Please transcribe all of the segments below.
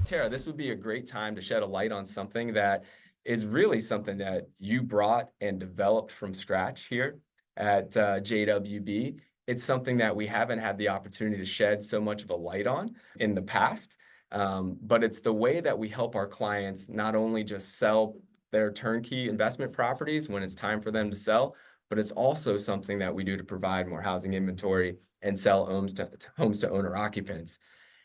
Tarah, this would be a great time to shed a light on something that is really something that you brought and developed from scratch here at JWB. It's something that we haven't had the opportunity to shed so much of a light on in the past, but it's the way that we help our clients not only just sell their turnkey investment properties when it's time for them to sell, but it's also something that we do to provide more housing inventory and sell homes to owner occupants.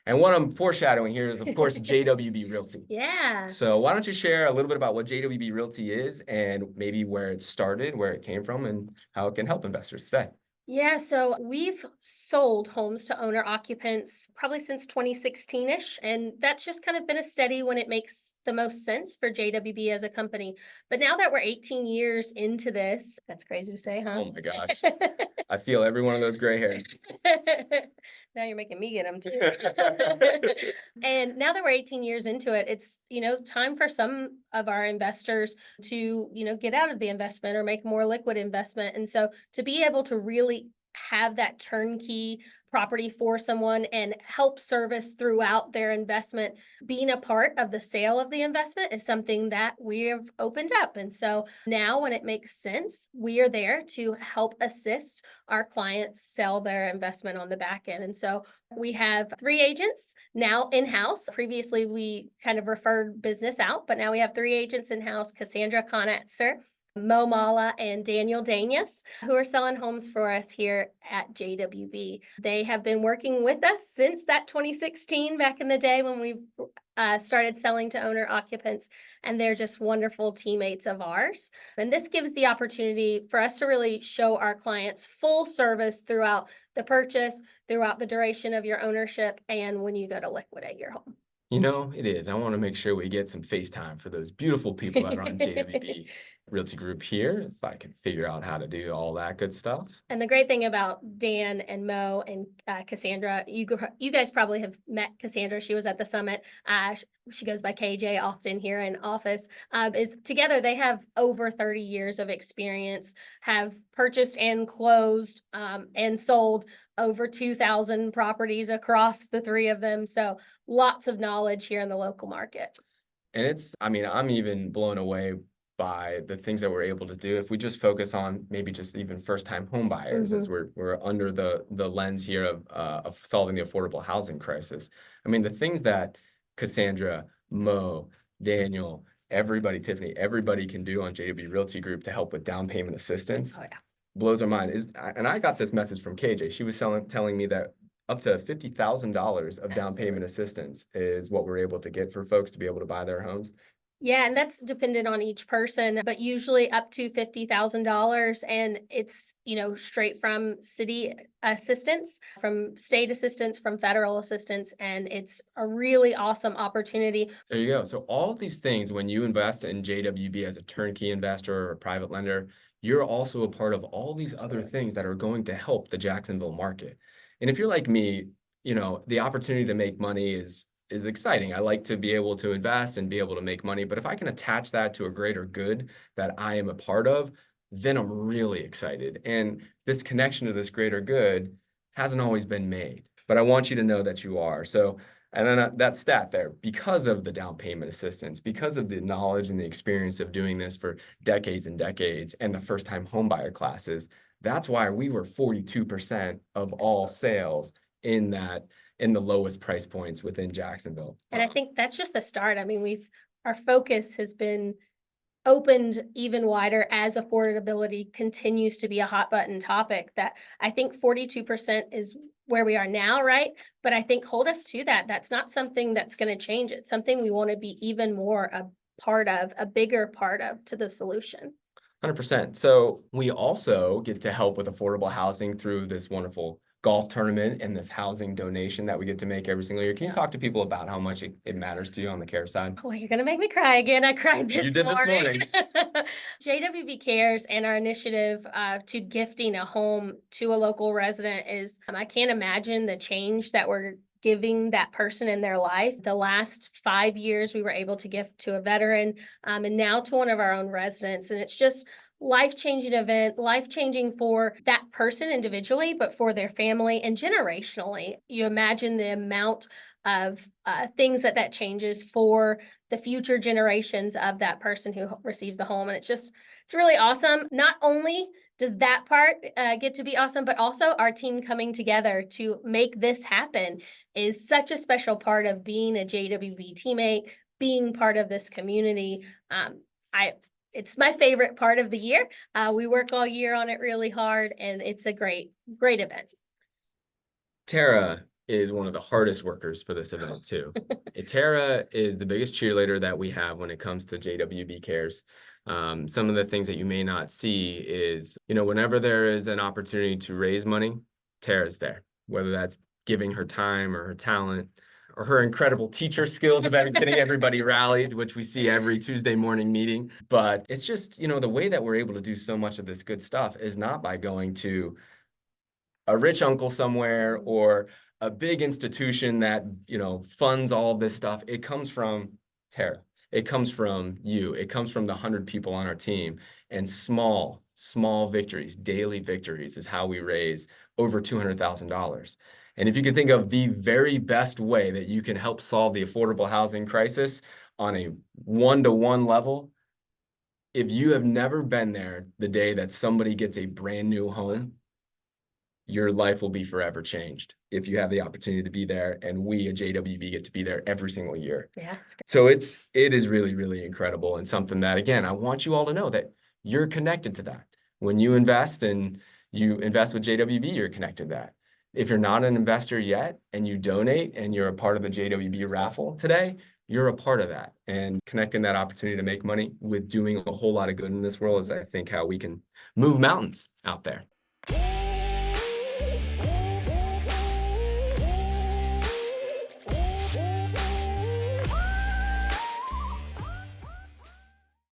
And what I'm foreshadowing here is, of course, JWB Realty. Yeah. So why don't you share a little bit about what JWB Realty is and maybe where it started, where it came from, and how it can help investors today? Yeah, so we've sold homes to owner occupants probably since 2016-ish, and that's just kind of been a steady when it makes the most sense for JWB as a company. But now that we're 18 years into this, that's crazy to say, huh? Oh my gosh. I feel every one of those gray hairs. Now you're making me get them too. And now that we're 18 years into it, it's, time for some of our investors to, get out of the investment or make more liquid investment. And so to be able to really have that turnkey property for someone and help service throughout their investment, being a part of the sale of the investment is something that we have opened up. And so now when it makes sense, we are there to help assist our clients sell their investment on the back end. And so we have 3 agents now in-house. Previously, we kind of referred business out, but now we have 3 agents in-house: Cassandra Conetzer, Mo Mala, and Daniel Danius, who are selling homes for us here at JWB. They have been working with us since that 2016, back in the day when we started selling to owner occupants, and they're just wonderful teammates of ours. And this gives the opportunity for us to really show our clients full service throughout the purchase, throughout the duration of your ownership, and when you go to liquidate your home. It is. I want to make sure we get some FaceTime for those beautiful people that run JWB Realty Group here, if I can figure out how to do all that good stuff. And the great thing about Dan and Mo and Cassandra, you guys probably have met Cassandra. She was at the summit. She goes by KJ often here in office. Is together they have over 30 years of experience, have purchased and closed and sold over 2,000 properties across the 3 of them. So lots of knowledge here in the local market. And I'm even blown away by the things that we're able to do if we just focus on maybe just even first-time home buyers, as we're under the lens here of solving the affordable housing crisis. The things that Cassandra, Mo, Daniel, everybody, Tiffany, everybody can do on JWB Realty Group to help with down payment assistance. Oh, yeah. Blows our mind. And I got this message from KJ. She was telling me that up to $50,000 of down payment assistance is what we're able to get for folks to be able to buy their homes. Yeah, and that's dependent on each person, but usually up to $50,000. And it's, straight from city assistance, from state assistance, from federal assistance. And it's a really awesome opportunity. There you go. So all of these things, when you invest in JWB as a turnkey investor or a private lender, you're also a part of all these other things that are going to help the Jacksonville market. And if you're like me, the opportunity to make money is exciting. I like to be able to invest and be able to make money, but if I can attach that to a greater good that I am a part of, then I'm really excited. And this connection to this greater good hasn't always been made, but I want you to know that you are. So, and then that stat there, because of the down payment assistance, because of the knowledge and the experience of doing this for decades and decades, and the first-time homebuyer classes, that's why we were 42% of all sales in the lowest price points within Jacksonville. And I think that's just the start. Our focus has been opened even wider as affordability continues to be a hot button topic. That I think 42% is where we are now, right? But I think hold us to that. That's not something that's going to change. It's something we want to be even more a part of, a bigger part of to the solution. 100%. So we also get to help with affordable housing through this wonderful golf tournament and this housing donation that we get to make every single year. Can you talk to people about how much it matters to you on the care side? Oh, you're gonna make me cry again. I cried this You did morning. this morning. JWB Cares and our initiative to gifting a home to a local resident is, I can't imagine the change that we're giving that person in their life. The last 5 years, we were able to gift to a veteran and now to one of our own residents. And it's just life-changing event, life-changing for that person individually, but for their family and generationally. You imagine the amount of things that changes for the future generations of that person who receives the home. And it's really awesome. Not only does that part get to be awesome, but also our team coming together to make this happen is such a special part of being a JWB teammate, being part of this community. It's my favorite part of the year. We work all year on it really hard, and it's a great event. Tarah is one of the hardest workers for this event too. Tarah is the biggest cheerleader that we have when it comes to JWB Cares. Some of the things that you may not see is, whenever there is an opportunity to raise money, Tarah's there, whether that's giving her time or her talent or her incredible teacher skills about getting everybody rallied, which we see every Tuesday morning meeting. But it's just, the way that we're able to do so much of this good stuff is not by going to a rich uncle somewhere or a big institution that, funds all of this stuff. It comes from Tarah. It comes from you. It comes from the 100 people on our team. And small victories, daily victories is how we raise over $200,000. And if you can think of the very best way that you can help solve the affordable housing crisis on a one-to-one level, if you have never been there the day that somebody gets a brand new home, your life will be forever changed if you have the opportunity to be there. And we at JWB get to be there every single year. Yeah. So it is really, really incredible, and something that, again, I want you all to know that you're connected to that. When you invest with JWB, you're connected to that. If you're not an investor yet and you donate and you're a part of the JWB raffle today, you're a part of that. And connecting that opportunity to make money with doing a whole lot of good in this world is, I think, how we can move mountains out there.